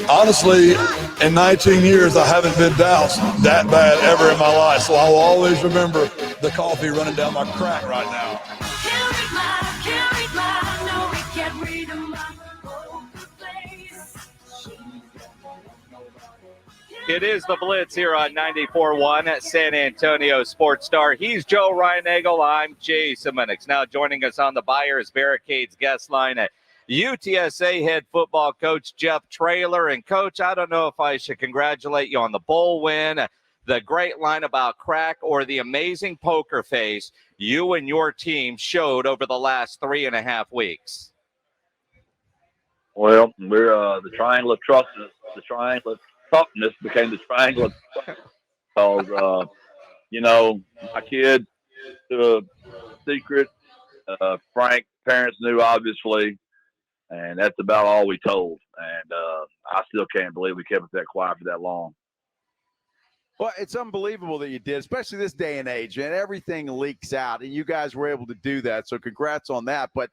Honestly, in 19 years, I haven't been doused that bad ever in my life. So I will always remember the coffee running down my crack right now. It is the Blitz here on 94.1 San Antonio Sports Star. He's Joe Reinagel. I'm Jason Minix. Now joining us on the Buyers Barricades guest line at UTSA head football coach Jeff Traylor. And, Coach, I don't know if I should congratulate you on the bowl win, the great line about crack, or the amazing poker face you and your team showed over the last 3.5 weeks. Well, we're the triangle of toughness. The triangle of toughness became the triangle of because, my kid, secret, Frank, parents knew, obviously, and that's about all we told. And I still can't believe we kept it that quiet for that long. Well, it's unbelievable that you did, especially this day and age, and everything leaks out, and you guys were able to do that. So congrats on that. But,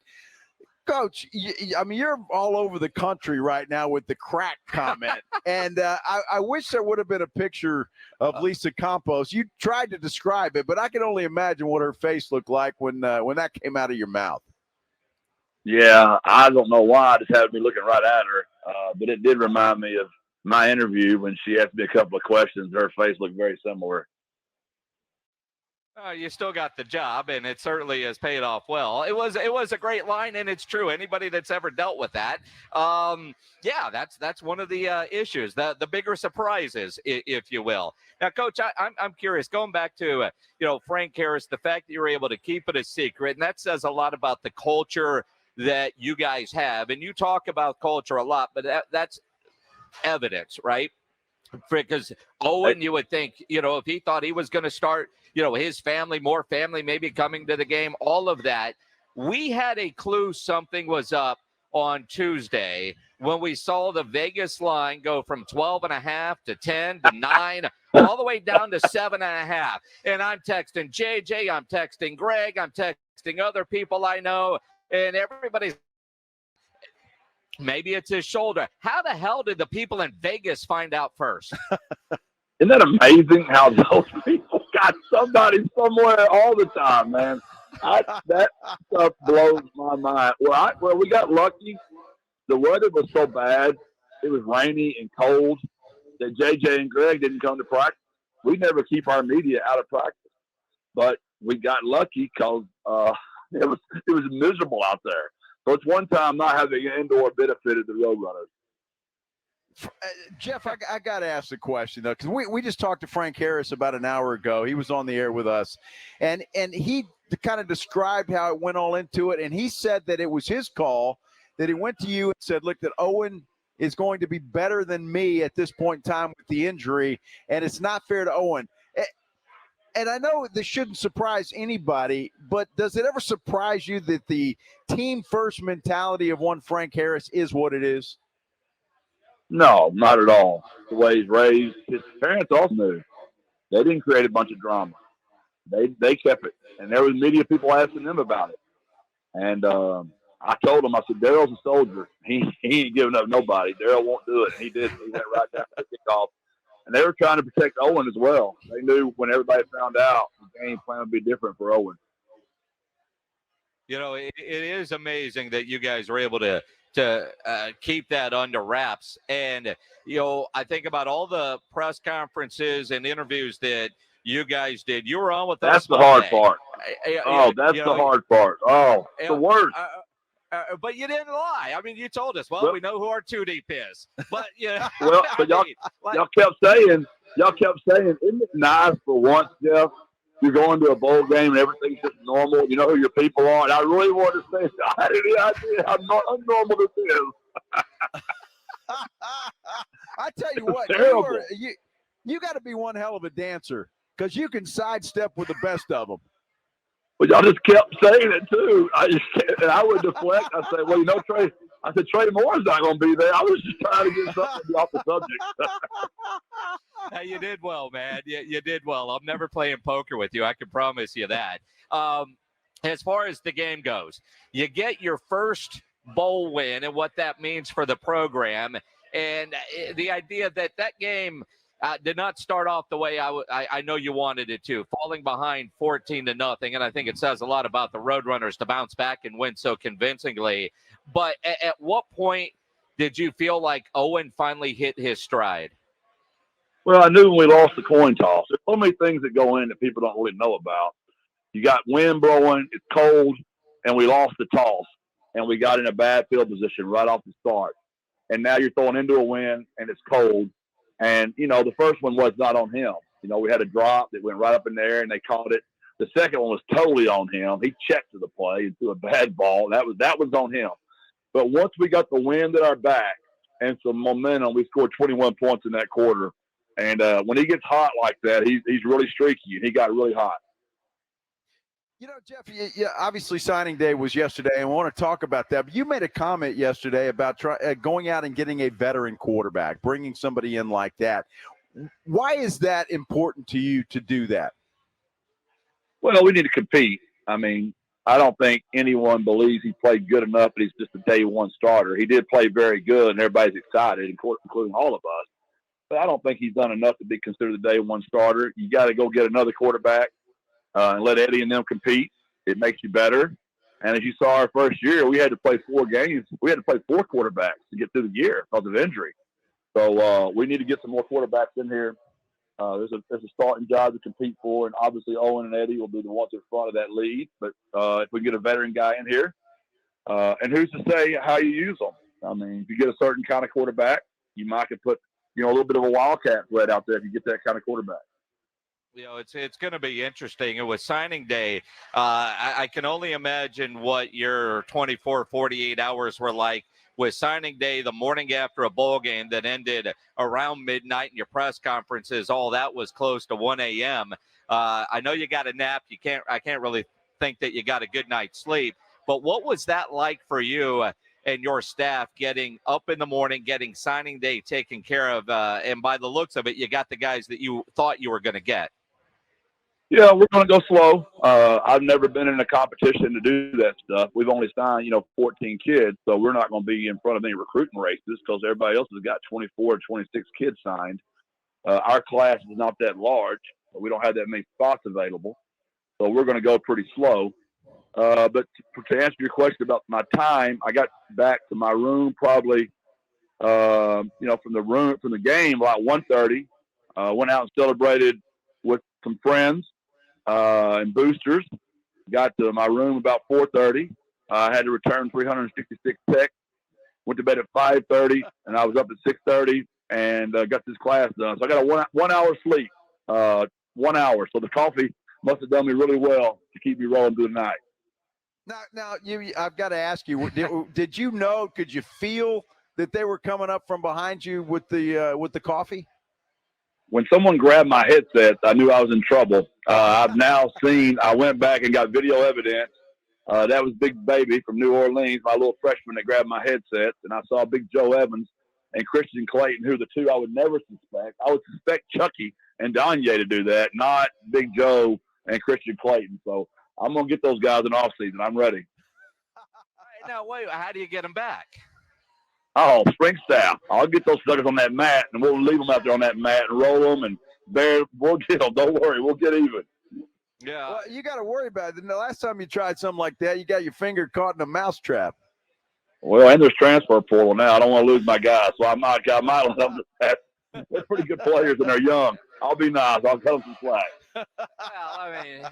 Coach, you're all over the country right now with the crack comment. And I wish there would have been a picture of Lisa Campos. You tried to describe it, but I can only imagine what her face looked like when that came out of your mouth. Yeah, I don't know why. I just had me looking right at her. But it did remind me of my interview when she asked me a couple of questions. Her face looked very similar. You still got the job, and it certainly has paid off well. It was a great line, and it's true. Anybody that's ever dealt with that, that's one of the issues, the bigger surprises, if you will. Now, Coach, I'm curious. Going back to Frank Harris, the fact that you're able to keep it a secret, and that says a lot about the culture that you guys have. And you talk about culture a lot, but that's evidence, right? Because Owen, you would think, if he thought he was going to start, his family, more family maybe coming to the game, all of that. We had a clue something was up on Tuesday when we saw the Vegas line go from 12.5 to 10 to 9, all the way down to 7.5. And I'm texting JJ, I'm texting Greg, I'm texting other people I know, and everybody's, maybe it's his shoulder. How the hell did the people in Vegas find out first? Isn't that amazing how those people got somebody somewhere all the time, man? That stuff blows my mind. Well, we got lucky. The weather was so bad. It was rainy and cold that JJ and Greg didn't come to practice. We never keep our media out of practice. But we got lucky because it was miserable out there. So it's one time not having an indoor benefited the Roadrunners. Jeff, I got to ask the question, though, because we just talked to Frank Harris about an hour ago. He was on the air with us, and he kind of described how it went all into it, and he said that it was his call, that he went to you and said, look, that Owen is going to be better than me at this point in time with the injury, and it's not fair to Owen. And I know this shouldn't surprise anybody, but does it ever surprise you that the team-first mentality of one Frank Harris is what it is? No, not at all. The way he's raised, his parents also knew. They didn't create a bunch of drama. They kept it. And there was media people asking them about it. And I told him, I said, Daryl's a soldier. He ain't giving up nobody. Daryl won't do it. And he did. He went right down to the kickoff. And they were trying to protect Owen as well. They knew when everybody found out, the game plan would be different for Owen. It is amazing that you guys were able to keep that under wraps. And, I think about all the press conferences and interviews that you guys did. You were on with us. That's the hard part. That's the hard part. Oh, the worst. But you didn't lie. I mean, you told us, well, we know who our 2-deep is. But, Well, but y'all kept saying, isn't it nice for once, Jeff? You're going to a bowl game and everything's just normal. You know who your people are. And I really wanted to say, I had any idea how unnormal this is. I tell you what, you got to be one hell of a dancer because you can sidestep with the best of them. But y'all just kept saying it too. I would deflect. I say, well, Trey. I said Trey Moore's not going to be there. I was just trying to get something off the subject. Hey, you did well, man. You did well. I'm never playing poker with you. I can promise you that. As far as the game goes, you get your first bowl win and what that means for the program. And the idea that game did not start off the way I know you wanted it to, falling behind 14-0. And I think it says a lot about the Roadrunners to bounce back and win so convincingly. But at what point did you feel like Owen finally hit his stride? Well, I knew when we lost the coin toss. There's so many things that go in that people don't really know about. You got wind blowing, it's cold, and we lost the toss. And we got in a bad field position right off the start. And now you're throwing into a wind, and it's cold. And, the first one was not on him. We had a drop that went right up in there, and they caught it. The second one was totally on him. He checked to the play and threw a bad ball. That was on him. But once we got the wind at our back and some momentum, we scored 21 points in that quarter. And when he gets hot like that, he's really streaky, and he got really hot. Jeff, obviously signing day was yesterday, and I want to talk about that. But you made a comment yesterday about going out and getting a veteran quarterback, bringing somebody in like that. Why is that important to you to do that? Well, we need to compete. I mean, I don't think anyone believes he played good enough, but he's just a day one starter. He did play very good, and everybody's excited, including all of us. But I don't think he's done enough to be considered a day one starter. You got to go get another quarterback and let Eddie and them compete. It makes you better. And as you saw our first year, we had to play 4 games. We had to play 4 quarterbacks to get through the year because of injury. So we need to get some more quarterbacks in here. There's a starting job to compete for, and obviously Owen and Eddie will be the ones in front of that lead. But if we get a veteran guy in here, and who's to say how you use them? I mean, if you get a certain kind of quarterback, you might could put a little bit of a wildcat threat out there if you get that kind of quarterback. It's going to be interesting. And with signing day, I can only imagine what your 24, 48 hours were like with signing day the morning after a bowl game that ended around midnight, and your press conferences, all that was close to 1 a.m. I know you got a nap. I can't really think that you got a good night's sleep. But what was that like for you and your staff getting up in the morning, getting signing day taken care of? And by the looks of it, you got the guys that you thought you were going to get. Yeah, we're going to go slow. I've never been in a competition to do that stuff. We've only signed, 14 kids, so we're not going to be in front of any recruiting races because everybody else has got 24 or 26 kids signed. Our class is not that large. So we don't have that many spots available, so we're going to go pretty slow. But to answer your question about my time, I got back to my room probably, from the game about 1:30. Went out and celebrated with some friends and boosters. Got to my room about 4:30. I had to return 366 texts. Went to bed at 5:30, and I was up at 6:30 and got this class done. So I got a one hour sleep, 1 hour. So the coffee must have done me really well to keep me rolling through the night. Now, I've got to ask you: did you know? Could you feel that they were coming up from behind you with the coffee? When someone grabbed my headset, I knew I was in trouble. I've now seen. I went back and got video evidence. That was Big Baby from New Orleans, my little freshman that grabbed my headsets, and I saw Big Joe Evans and Christian Clayton, who are the two I would never suspect. I would suspect Chucky and Danye to do that, not Big Joe and Christian Clayton. So I'm going to get those guys in off season. I'm ready. Now, wait, how do you get them back? Oh, spring staff. I'll get those suckers on that mat, and we'll leave them out there on that mat and roll them, and we'll get them. Don't worry. We'll get even. Yeah. Well, you got to worry about it. The last time you tried something like that, you got your finger caught in a mouse trap. Well, and there's transfer portal now. I don't want to lose my guys, so I might let them pass. They're pretty good players, and they're young. I'll be nice. I'll cut them some slack. Well, I mean,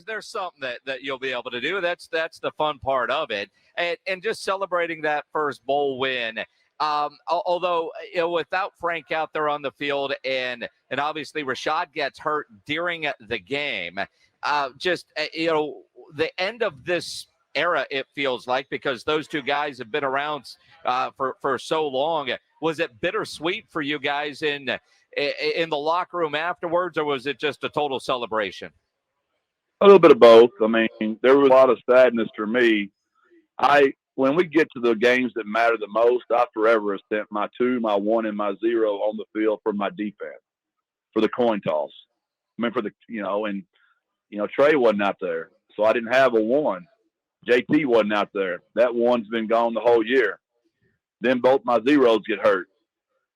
there's something that you'll be able to do. That's the fun part of it, and just celebrating that first bowl win. Although without Frank out there on the field, and obviously Rashad gets hurt during the game, the end of this era, it feels like, because those two guys have been around for so long. Was it bittersweet for you guys in the locker room afterwards, or was it just a total celebration? A little bit of both. I mean, there was a lot of sadness for me. When we get to the games that matter the most, I forever have sent my 2, my 1, and my 0 on the field for my defense, for the coin toss. I mean, Trey wasn't out there, so I didn't have a 1. JT wasn't out there. That 1's been gone the whole year. Then both my 0s get hurt.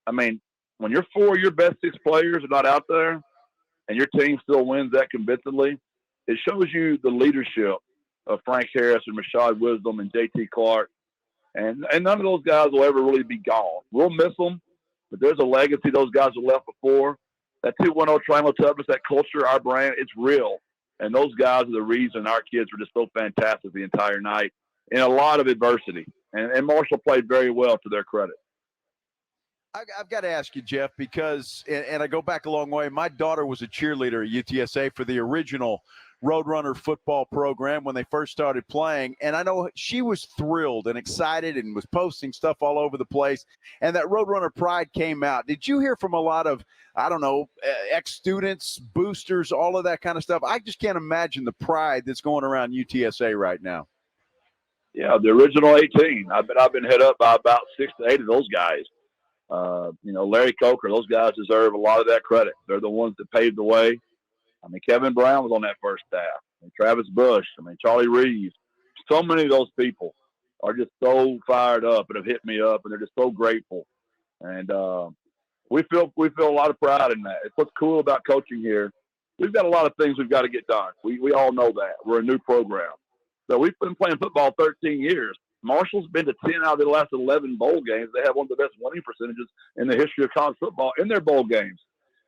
I mean, when your 4 of your best 6 players are not out there and your team still wins that convincingly, it shows you the leadership of Frank Harris and Rashad Wisdom and J.T. Clark. And none of those guys will ever really be gone. We'll miss them, but there's a legacy those guys have left before. That 2-1-0 Triangle Toughness, that culture, our brand, it's real. And those guys are the reason our kids were just so fantastic the entire night in a lot of adversity. And Marshall played very well, to their credit. I've got to ask you, Jeff, because, and I go back a long way, my daughter was a cheerleader at UTSA for the original Roadrunner football program when they first started playing. And I know she was thrilled and excited and was posting stuff all over the place. And that Roadrunner pride came out. Did you hear from a lot of, I don't know, ex-students, boosters, all of that kind of stuff? I just can't imagine the pride that's going around UTSA right now. Yeah, the original 18. I've been hit up by about 6 to 8 of those guys. Larry Coker, those guys deserve a lot of that credit. They're the ones that paved the way. I mean, Kevin Brown was on that first staff. I mean, Travis Bush. I mean, Charlie Reeves. So many of those people are just so fired up and have hit me up, and they're just so grateful. And we feel a lot of pride in that. It's what's cool about coaching here. We've got a lot of things we've got to get done. We all know that. We're a new program. So we've been playing football 13 years. Marshall's been to 10 out of the last 11 bowl games. They have one of the best winning percentages in the history of college football in their bowl games.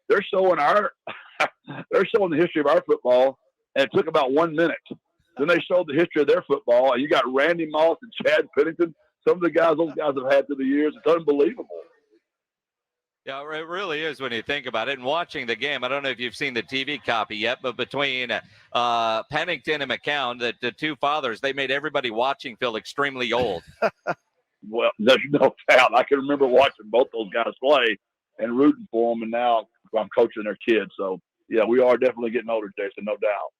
They're showing the history of our football, and it took about 1 minute. Then they showed the history of their football, and you got Randy Moss and Chad Pennington. Some of the guys those guys have had through the years. It's unbelievable. Yeah, it really is when you think about it. And watching the game, I don't know if you've seen the TV copy yet, but between Pennington and McCown, the two fathers, they made everybody watching feel extremely old. Well, there's no doubt. I can remember watching both those guys play and rooting for them, and now I'm coaching their kids. So, yeah, we are definitely getting older, Jason, no doubt.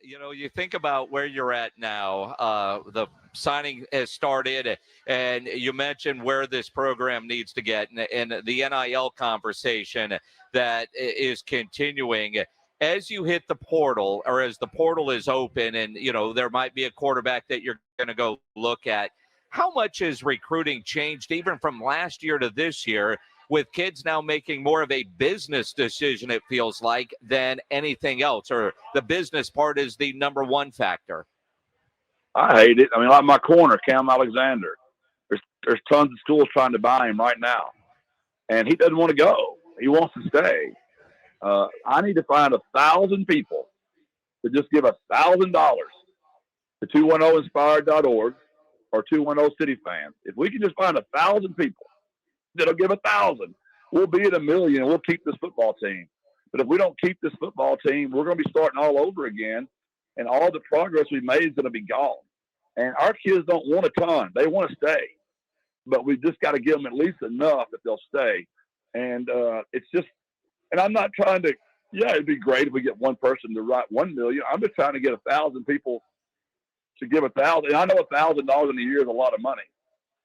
You think about where you're at now. The signing has started, and you mentioned where this program needs to get, and the NIL conversation that is continuing. As you hit the portal, or as the portal is open, and there might be a quarterback that you're going to go look at, how much has recruiting changed even from last year to this year, with kids now making more of a business decision, it feels like, than anything else, or the business part is the number one factor? I hate it. I mean, like my corner, Cam Alexander, there's tons of schools trying to buy him right now, and he doesn't want to go. He wants to stay. I need to find 1,000 people to just give $1,000 to 210inspired.org or 210 City Fans. If we can just find 1,000 people that'll give 1,000, we'll be at 1 million, and we'll keep this football team. But if we don't keep this football team, we're going to be starting all over again, and all the progress we've made is going to be gone. And our kids don't want a ton. They want to stay. But we've just got to give them at least enough that they'll stay. And it's just – and I'm not trying to – yeah, it'd be great if we get one person to write 1 million. I'm just trying to get 1,000 people to give 1,000. And I know $1,000 in a year is a lot of money.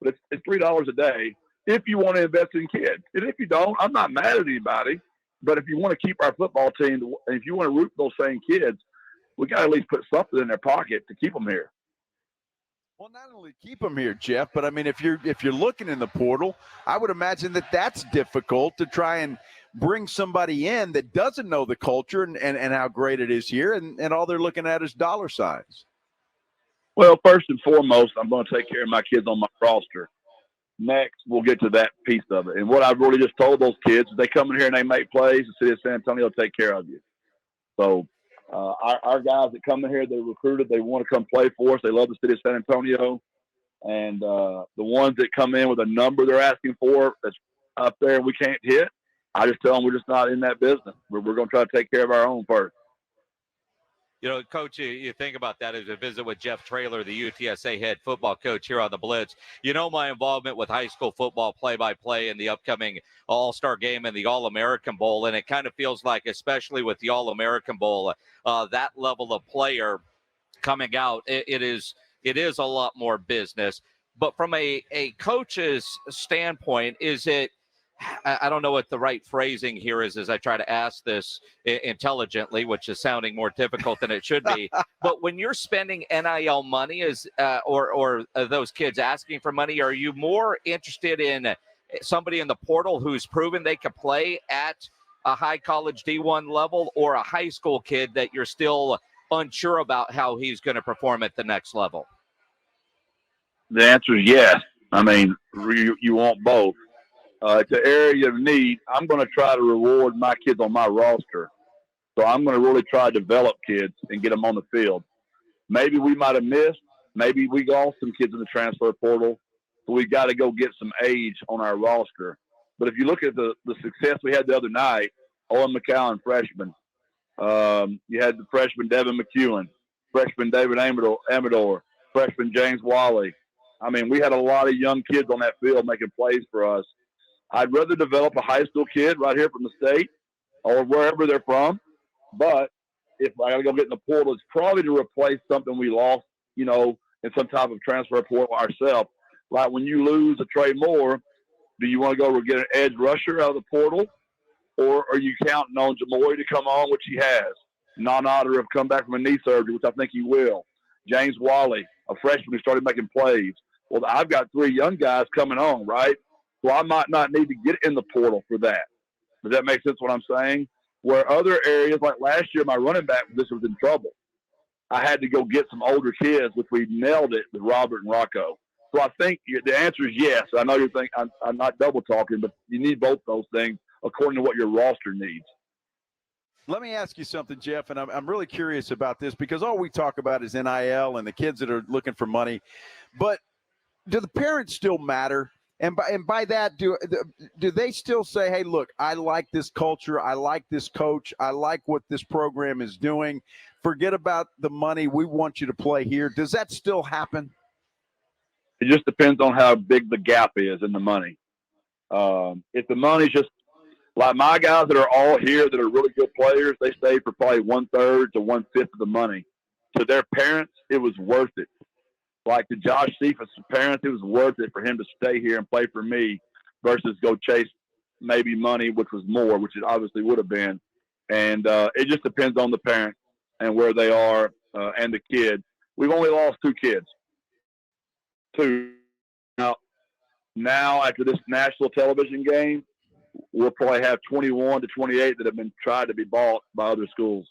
But it's $3 a day if you want to invest in kids. And if you don't, I'm not mad at anybody. But if you want to keep our football team, and if you want to root those same kids, we got to at least put something in their pocket to keep them here. Well, not only keep them here, Jeff, but I mean, if you're looking in the portal, I would imagine that's difficult to try and bring somebody in that doesn't know the culture and how great it is here, and all they're looking at is dollar signs. Well, first and foremost, I'm going to take care of my kids on my roster. Next, we'll get to that piece of it. And what I've really just told those kids is they come in here and they make plays, the city of San Antonio will take care of you. So our guys that come in here, they're recruited, they want to come play for us. They love the city of San Antonio. And the ones that come in with a number they're asking for that's up there and we can't hit, I just tell them we're just not in that business. We're going to try to take care of our own first. Coach, you think about that as a visit with Jeff Traylor, the UTSA head football coach here on the Blitz. My involvement with high school football play-by-play in the upcoming All-Star game and the All-American Bowl, and it kind of feels like, especially with the All-American Bowl, that level of player coming out, it is a lot more business. But from a coach's standpoint, is it, I don't know what the right phrasing here is as I try to ask this intelligently, which is sounding more difficult than it should be. But when you're spending NIL money, or those kids asking for money, are you more interested in somebody in the portal who's proven they can play at a high college D1 level, or a high school kid that you're still unsure about how he's going to perform at the next level? The answer is yes. I mean, you want both. It's an area of need. I'm going to try to reward my kids on my roster. So I'm going to really try to develop kids and get them on the field. Maybe we might have missed. Maybe we lost some kids in the transfer portal. So we got to go get some age on our roster. But if you look at the success we had the other night, Owen McCowan, freshman. You had the freshman Devin McEwen, freshman David Amador, freshman James Wally. I mean, we had a lot of young kids on that field making plays for us. I'd rather develop a high school kid right here from the state or wherever they're from. But if I got to go get in the portal, it's probably to replace something we lost, in some type of transfer portal ourselves. Like when you lose a Trey Moore, do you want to go get an edge rusher out of the portal? Or are you counting on Jamoy to come on, which he has? Non-Otter have come back from a knee surgery, which I think he will. James Wally, a freshman who started making plays. Well, I've got 3 young guys coming on, right? So I might not need to get in the portal for that. Does that make sense what I'm saying? Where other areas, like last year, my running back position was in trouble. I had to go get some older kids, which we nailed it with Robert and Rocco. So I think the answer is yes. I know you're thinking I'm not double talking, but you need both those things according to what your roster needs. Let me ask you something, Jeff, and I'm really curious about this because all we talk about is NIL and the kids that are looking for money. But do the parents still matter? And by that, do they still say, hey, look, I like this culture. I like this coach. I like what this program is doing. Forget about the money. We want you to play here. Does that still happen? It just depends on how big the gap is in the money. If the money's just like my guys that are all here that are really good players, they stay for probably 1/3 to 1/5 of the money. To their parents, it was worth it. Like to Josh Cephas' parents, it was worth it for him to stay here and play for me versus go chase maybe money, which was more, which it obviously would have been. And it just depends on the parent and where they are and the kid. We've only lost 2 kids. 2. Now after this national television game, we'll probably have 21 to 28 that have been tried to be bought by other schools.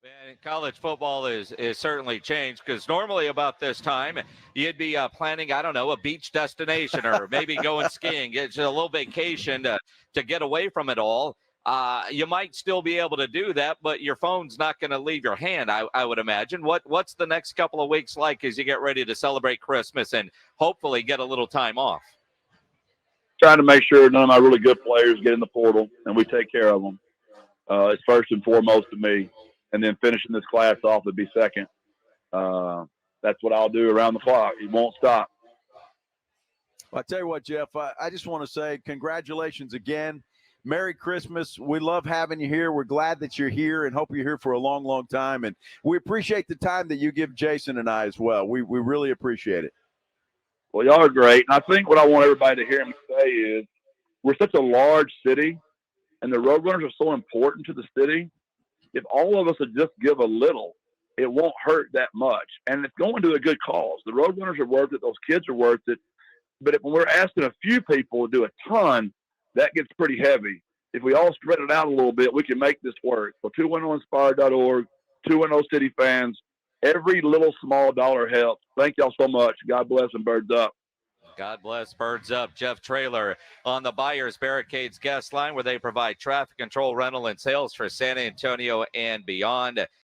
Man, college football is certainly changed because normally about this time you'd be planning, I don't know, a beach destination or maybe going skiing, get a little vacation to get away from it all. You might still be able to do that, but your phone's not going to leave your hand, I would imagine. What's the next couple of weeks like as you get ready to celebrate Christmas and hopefully get a little time off? Trying to make sure none of my really good players get in the portal and we take care of them. It's first and foremost to me. And then finishing this class off would be second. That's what I'll do around the clock. It won't stop. Well, I tell you what, Jeff, I just want to say congratulations again. Merry Christmas. We love having you here. We're glad that you're here and hope you're here for a long, long time. And we appreciate the time that you give Jason and I as well. We really appreciate it. Well, y'all are great. And I think what I want everybody to hear me say is we're such a large city, and the Roadrunners are so important to the city. If all of us would just give a little, it won't hurt that much. And it's going to a good cause. The Roadrunners are worth it. Those kids are worth it. But if we're asking a few people to do a ton, that gets pretty heavy. If we all spread it out a little bit, we can make this work. So 210inspired.org, 210 City fans, every little small dollar helps. Thank y'all so much. God bless and birds up. God bless, birds up. Jeff Traylor on the Buyers Barricades guest line where they provide traffic control, rental, and sales for San Antonio and beyond.